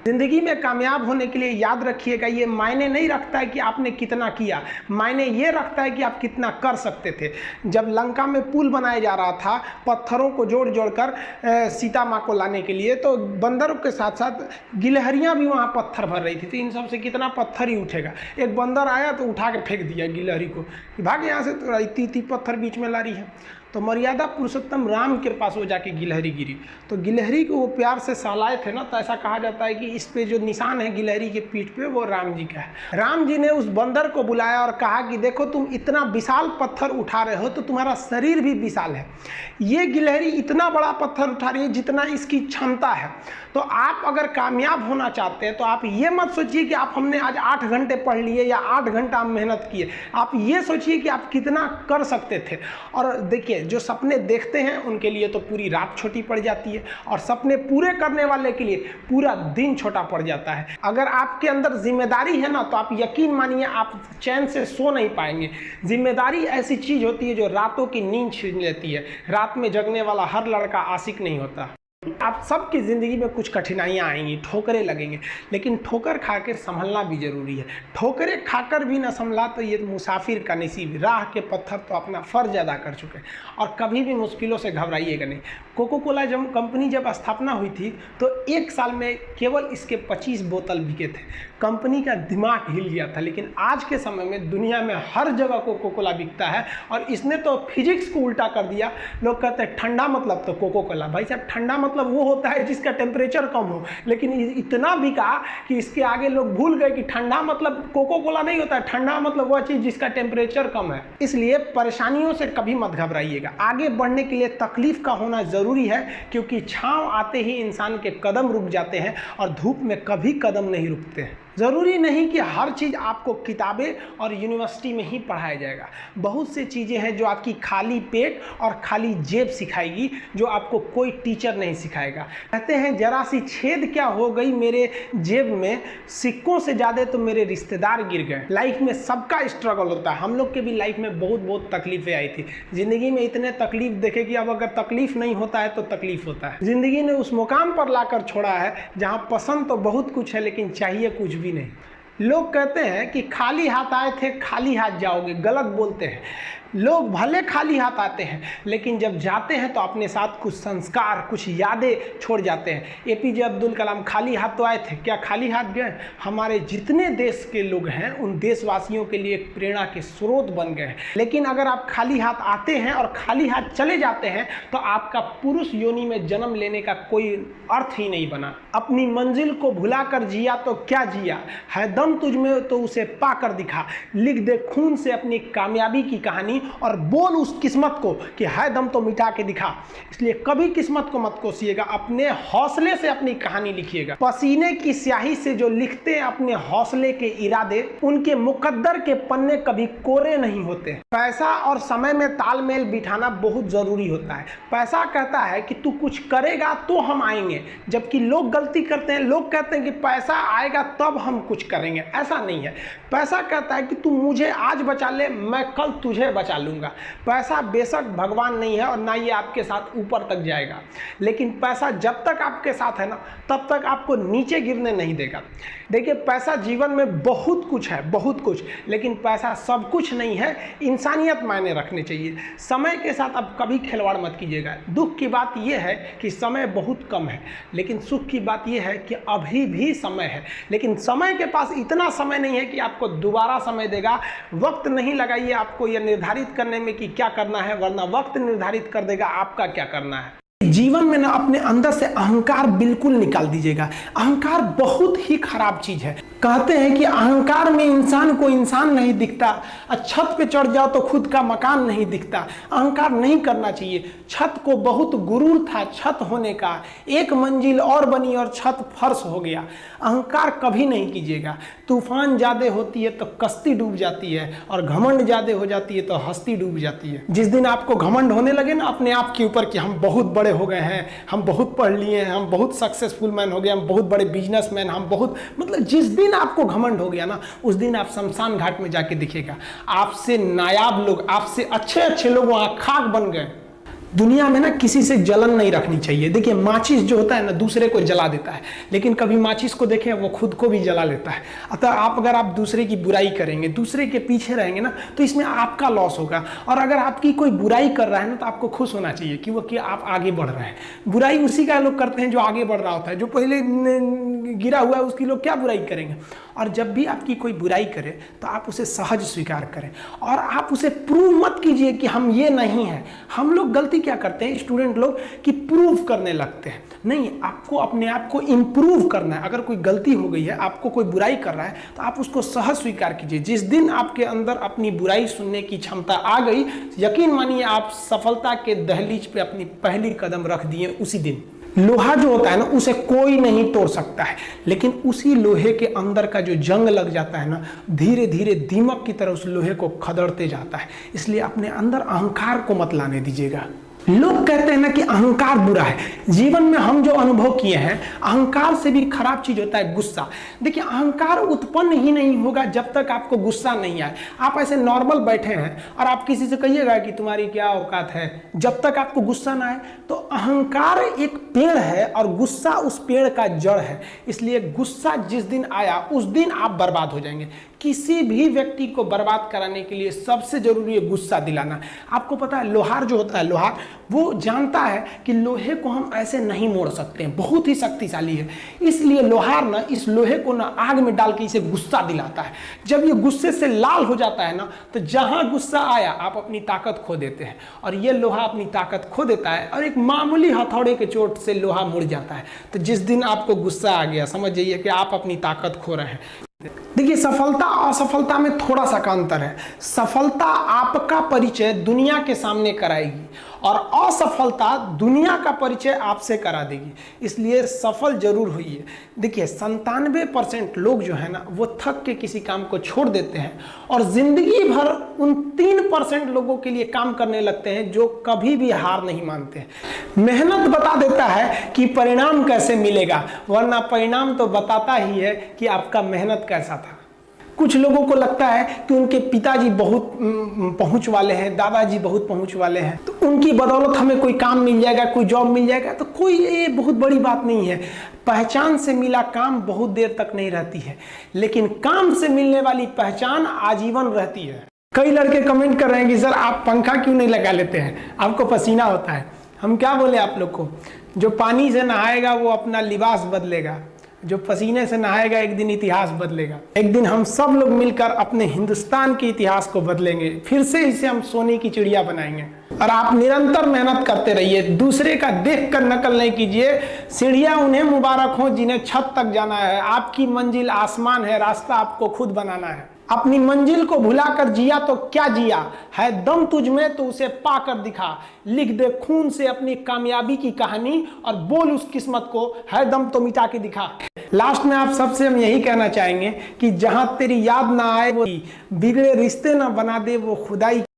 जिंदगी में कामयाब होने के लिए याद रखिएगा, ये मायने नहीं रखता है कि आपने कितना किया, मायने ये रखता है कि आप कितना कर सकते थे। जब लंका में पुल बनाया जा रहा था पत्थरों को जोड़ जोड़ कर सीता माँ को लाने के लिए, तो बंदरों के साथ साथ गिलहरियाँ भी वहाँ पत्थर भर रही थी। तो इन सब से कितना पत्थर ही उठेगा। एक बंदर आया तो उठा के फेंक दिया गिलहरी को, भाग यहाँ से, तो इतनी पत्थर बीच में ला रही है। तो मर्यादा पुरुषोत्तम राम के पास वो जाके गिलहरी गिरी, तो गिलहरी को वो प्यार से सहलाए थे ना, तो ऐसा कहा जाता है कि इस पे जो निशान है गिलहरी के पीठ पे वो राम जी का है। राम जी ने उस बंदर को बुलाया और कहा कि देखो तुम इतना विशाल पत्थर उठा रहे हो तो तुम्हारा शरीर भी विशाल है, ये गिलहरी इतना बड़ा पत्थर उठा रही है जितना इसकी क्षमता है। तो आप अगर कामयाब होना चाहते हैं तो आप ये मत सोचिए कि आप हमने आज 8 घंटे पढ़ लिए या 8 घंटा मेहनत किए, आप ये सोचिए कि आप कितना कर सकते थे। और देखिए जो सपने देखते हैं उनके लिए तो पूरी रात छोटी पड़ जाती है, और सपने पूरे करने वाले के लिए पूरा दिन छोटा पड़ जाता है। अगर आपके अंदर जिम्मेदारी है ना, तो आप यकीन मानिए आप चैन से सो नहीं पाएंगे। जिम्मेदारी ऐसी चीज होती है जो रातों की नींद छीन लेती है। रात में जगने वाला हर लड़का आशिक नहीं होता। आप सबकी ज़िंदगी में कुछ कठिनाइयाँ आएंगी, ठोकरें लगेंगे, लेकिन ठोकर खाकर संभलना भी ज़रूरी है। ठोकरें खाकर भी ना संभला तो ये मुसाफिर का नसीब, राह के पत्थर तो अपना फ़र्ज अदा कर चुके हैं। और कभी भी मुश्किलों से घबराइएगा नहीं। कोको कोला जब कंपनी जब स्थापना हुई थी तो 1 साल में केवल इसके 25 बोतल बिके थे। कंपनी का दिमाग हिल गया था। लेकिन आज के समय में दुनिया में हर जगह कोको कोला बिकता है, और इसने तो फिजिक्स को उल्टा कर दिया। लोग कहते हैं ठंडा मतलब तो कोको कोला, भाई साहब ठंडा मतलब वो होता है जिसका टेम्परेचर कम हो। लेकिन इतना बिका कि इसके आगे लोग भूल गए कि ठंडा मतलब कोको कोला नहीं होता है, ठंडा मतलब वह चीज़ जिसका टेम्परेचर कम है। इसलिए परेशानियों से कभी मत घबराइएगा। आगे बढ़ने के लिए तकलीफ का होना ज़रूरी है, क्योंकि छांव आते ही इंसान के कदम रुक जाते हैं और धूप में कभी कदम नहीं रुकते हैं। ज़रूरी नहीं कि हर चीज़ आपको किताबें और यूनिवर्सिटी में ही पढ़ाया जाएगा। बहुत सी चीज़ें हैं जो आपकी खाली पेट और खाली जेब सिखाएगी, जो आपको कोई टीचर नहीं सिखाएगा। कहते हैं जरा सी छेद क्या हो गई मेरे जेब में, सिक्कों से ज़्यादा तो मेरे रिश्तेदार गिर गए। लाइफ में सबका स्ट्रगल होता है। हम लोग के भी लाइफ में बहुत तकलीफें आई थी। ज़िंदगी में इतने तकलीफ देखे कि अब अगर तकलीफ नहीं होता है तो तकलीफ होता है। ज़िंदगी ने उस मुकाम पर लाकर छोड़ा है जहाँ पसंद तो बहुत कुछ है लेकिन चाहिए कुछ भी नहीं। लोग कहते हैं कि खाली हाथ आए थे खाली हाथ जाओगे, गलत बोलते हैं। लोग भले खाली हाथ आते हैं लेकिन जब जाते हैं तो अपने साथ कुछ संस्कार, कुछ यादें छोड़ जाते हैं। एपीजे अब्दुल कलाम खाली हाथ तो आए थे, क्या खाली हाथ गए? हमारे जितने देश के लोग हैं उन देशवासियों के लिए एक प्रेरणा के स्रोत बन गए हैं। लेकिन अगर आप खाली हाथ आते हैं और खाली हाथ चले जाते हैं तो आपका पुरुष योनि में जन्म लेने का कोई अर्थ ही नहीं बना। अपनी मंजिल को भुला कर जिया तो क्या जिया, है दम तुझ में तो उसे पा कर दिखा। लिख दे खून से अपनी कामयाबी की कहानी और बोल उस किस्मत को कि है दम तो मिटा के दिखा। इसलिए कभी किस्मत को मत कोसिएगा, अपने हौसले से अपनी कहानी लिखिएगा। पसीने की स्याही से जो लिखते हैं अपने हौसले के इरादे, उनके मुकद्दर के पन्ने कभी कोरे नहीं होते। पैसा और समय में तालमेल बिठाना बहुत जरूरी होता है। पैसा कहता है कि तू कुछ करेगा तो हम आएंगे, जबकि लोग गलती करते हैं। लोग कहते हैं कि पैसा आएगा तब हम कुछ करेंगे। ऐसा नहीं है। पैसा कहता है कि तू मुझे आज बचा ले, मैं कल तुझे बचा लूंगा। पैसा बेशक भगवान नहीं है और ना ये आपके साथ ऊपर तक जाएगा, लेकिन पैसा जब तक आपके साथ है ना तब तक आपको नीचे गिरने नहीं देगा। देखिए पैसा जीवन में बहुत कुछ है, बहुत कुछ, लेकिन पैसा सब कुछ नहीं है। इंसानियत मायने रखने चाहिए। समय के साथ आप कभी खिलवाड़ मत कीजिएगा। दुख की बात यह है कि समय बहुत कम है, लेकिन सुख की बात यह है कि अभी भी समय है। लेकिन समय के पास इतना समय नहीं है कि आपको दोबारा समय देगा। वक्त नहीं लगाइए आपको यह निर्धारित करने में कि क्या करना है, वरना वक्त निर्धारित कर देगा आपका क्या करना है। जीवन में ना अपने अंदर से अहंकार बिल्कुल निकाल दीजिएगा। अहंकार बहुत ही खराब चीज है। कहते हैं कि अहंकार में इंसान को इंसान नहीं दिखता, छत पे चढ़ जाओ तो खुद का मकान नहीं दिखता। अहंकार नहीं करना चाहिए। छत को बहुत गुरूर था छत होने का, एक मंजिल और बनी और छत फर्श हो गया। अहंकार कभी नहीं कीजिएगा। तूफान ज्यादा होती है तो कश्ती डूब जाती है, और घमंड ज्यादा हो जाती है तो हस्ती डूब जाती है। जिस दिन आपको घमंड होने लगे ना अपने आप के ऊपर कि हम बहुत बड़े हो गए हैं, हम बहुत पढ़ लिए हैं, हम बहुत सक्सेसफुल मैन हो गए, हम बहुत बड़े बिजनेसमैन, हम बहुत, मतलब जिस दिन आपको घमंड हो गया ना उस दिन आप शमशान घाट में जाके दिखेगा आपसे नायाब लोग, आपसे अच्छे अच्छे लोग वहां खाक बन गए। दुनिया में ना किसी से जलन नहीं रखनी चाहिए। देखिए माचिस जो होता है ना दूसरे को जला देता है, लेकिन कभी माचिस को देखें वो खुद को भी जला लेता है। अतः अगर आप दूसरे की बुराई करेंगे, दूसरे के पीछे रहेंगे ना, तो इसमें आपका लॉस होगा। और अगर आपकी कोई बुराई कर रहा है ना, तो आपको खुश होना चाहिए कि आप आगे बढ़ रहे हैं। बुराई उसी का लोग करते हैं जो आगे बढ़ रहा होता है, जो पहले गिरा हुआ है उसकी लोग क्या बुराई करेंगे। और जब भी आपकी कोई बुराई करे तो आप उसे सहज स्वीकार करें, और आप उसे प्रूव मत कीजिए कि हम ये नहीं हैं। हम लोग गलती क्या करते हैं स्टूडेंट लोग, कि प्रूव करने लगते हैं। नहीं, आपको अपने आप को इम्प्रूव करना है। अगर कोई गलती हो गई है, आपको कोई बुराई कर रहा है, तो आप उसको सहज स्वीकार कीजिए। जिस दिन आपके अंदर अपनी बुराई सुनने की क्षमता आ गई, यकीन मानिए आप सफलता के दहलीज पे अपनी पहली कदम रख दिए उसी दिन। लोहा जो होता है ना, उसे कोई नहीं तोड़ सकता है, लेकिन उसी लोहे के अंदर का जो जंग लग जाता है ना, धीरे धीरे दीमक की तरह उस लोहे को खदड़ते जाता है। इसलिए अपने अंदर अहंकार को मत लाने दीजिएगा। लोग कहते हैं ना कि अहंकार बुरा है। जीवन में हम जो अनुभव किए हैं, अहंकार से भी खराब चीज होता है गुस्सा। देखिए अहंकार उत्पन्न ही नहीं होगा जब तक आपको गुस्सा नहीं आए। आप ऐसे नॉर्मल बैठे हैं और आप किसी से कहिएगा कि तुम्हारी क्या औकात है, जब तक आपको गुस्सा ना आए। तो अहंकार एक पेड़ है और गुस्सा उस पेड़ का जड़ है। इसलिए गुस्सा जिस दिन आया उस दिन आप बर्बाद हो जाएंगे। किसी भी व्यक्ति को बर्बाद कराने के लिए सबसे जरूरी है गुस्सा दिलाना। आपको पता है लोहार जो होता है, लोहार वो जानता है कि लोहे को हम ऐसे नहीं मोड़ सकते हैं, बहुत ही शक्तिशाली है। इसलिए लोहार ना इस लोहे को ना आग में डाल के इसे गुस्सा दिलाता है। जब ये गुस्से से लाल हो जाता है ना, तो जहां गुस्सा आया आप अपनी ताकत खो देते हैं। और ये लोहा अपनी ताकत खो देता है और एक मामूली हथौड़े के चोट से लोहा मुड़ जाता है। तो जिस दिन आपको गुस्सा आ गया, समझ जाइए कि आप अपनी ताकत खो रहे हैं। देखिए सफलता और असफलता में थोड़ा सा का अंतर है। सफलता आपका परिचय दुनिया के सामने कराएगी और असफलता दुनिया का परिचय आपसे करा देगी। इसलिए सफल जरूर होइए। देखिए 97% लोग जो है ना, वो थक के किसी काम को छोड़ देते हैं और जिंदगी भर उन 3% लोगों के लिए काम करने लगते हैं जो कभी भी हार नहीं मानते हैं। मेहनत बता देता है कि परिणाम कैसे मिलेगा, वरना परिणाम तो बताता ही है कि आपका मेहनत कैसा था। कुछ लोगों को लगता है कि उनके पिताजी बहुत पहुंच वाले हैं, दादाजी बहुत पहुंच वाले हैं, तो उनकी बदौलत हमें कोई काम मिल जाएगा, कोई जॉब मिल जाएगा। तो कोई ये बहुत बड़ी बात नहीं है। पहचान से मिला काम बहुत देर तक नहीं रहती है, लेकिन काम से मिलने वाली पहचान आजीवन रहती है। कई लड़के कमेंट कर रहे हैं कि सर आप पंखा क्यों नहीं लगा लेते हैं, आपको पसीना होता है। हम क्या बोले आप लोग को, जो पानी से नहाएगा वो अपना लिबास बदलेगा, जो पसीने से नहाएगा एक दिन इतिहास बदलेगा। एक दिन हम सब लोग मिलकर अपने हिंदुस्तान के इतिहास को बदलेंगे, फिर से इसे हम सोने की चिड़िया बनाएंगे। और आप निरंतर मेहनत करते रहिए, दूसरे का देख कर नकल नहीं कीजिए। सीढ़ियां उन्हें मुबारक हो जिन्हें छत तक जाना है। आपकी मंजिल आसमान है, रास्ता आपको खुद बनाना है। अपनी मंजिल को भुलाकर जिया तो क्या जिया है, दम तुझ में तो उसे पाकर दिखा। लिख दे खून से अपनी कामयाबी की कहानी और बोल उस किस्मत को, है दम तो मिटा के दिखा। लास्ट में आप सबसे हम यही कहना चाहेंगे कि जहां तेरी याद ना आए वो बिगड़े रिश्ते ना बना दे वो खुदाई।